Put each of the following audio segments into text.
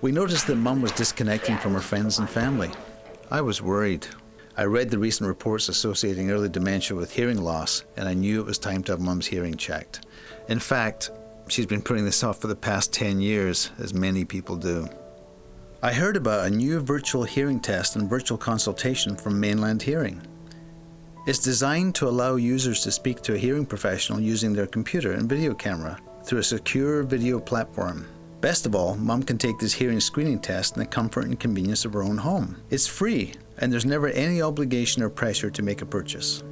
We noticed that Mum was disconnecting from her friends and family. I was worried. I read the recent reports associating early dementia with hearing loss, and I knew it was time to have Mum's hearing checked. In fact, she's been putting this off for the past 10 years, as many people do. I heard about a new virtual hearing test and virtual consultation from Mainland Hearing. It's designed to allow users to speak to a hearing professional using their computer and video camera through a secure video platform. Best of all, Mum can take this hearing screening test in the comfort and convenience of her own home. It's free, and there's never any obligation or pressure to make a purchase.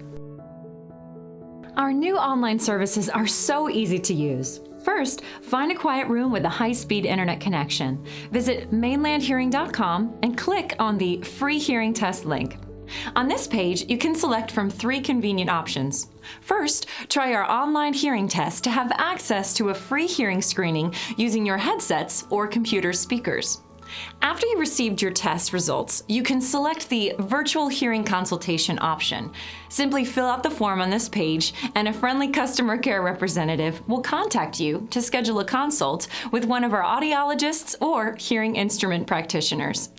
Our new online services are so easy to use. First, find a quiet room with a high-speed internet connection. Visit mainlandhearing.com and click on the free hearing test link. On this page, you can select from 3 convenient options. First, try our online hearing test to have access to a free hearing screening using your headsets or computer speakers. After you received your test results, you can select the virtual hearing consultation option. Simply fill out the form on this page, and a friendly customer care representative will contact you to schedule a consult with one of our audiologists or hearing instrument practitioners.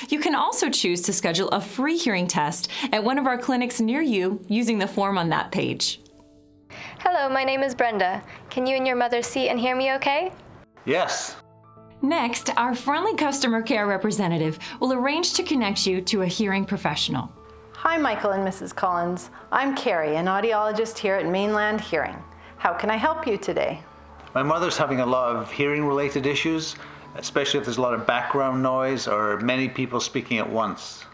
You can also choose to schedule a free hearing test at one of our clinics near you using the form on that page. Hello, my name is Brenda. Can you and your mother see and hear me okay? Yes. Next, our friendly customer care representative will arrange to connect you to a hearing professional. Hi, Michael and Mrs. Collins. I'm Carrie, an audiologist here at Mainland Hearing. How can I help you today? My mother's having a lot of hearing-related issues, especially if there's a lot of background noise or many people speaking at once.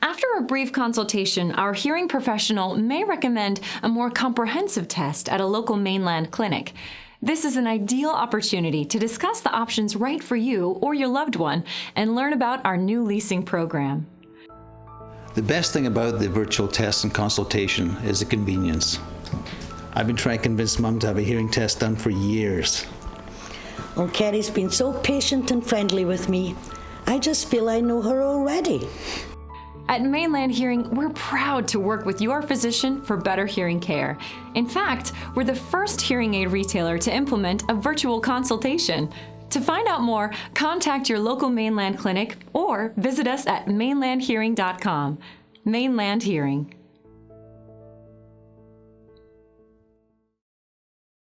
After a brief consultation, our hearing professional may recommend a more comprehensive test at a local Mainland clinic. This is an ideal opportunity to discuss the options right for you or your loved one and learn about our new leasing program. The best thing about the virtual test and consultation is the convenience. I've been trying to convince Mum to have a hearing test done for years. Well, Carrie's been so patient and friendly with me. I just feel I know her already. At Mainland Hearing, we're proud to work with your physician for better hearing care. In fact, we're the first hearing aid retailer to implement a virtual consultation. To find out more, contact your local Mainland clinic or visit us at mainlandhearing.com. Mainland Hearing.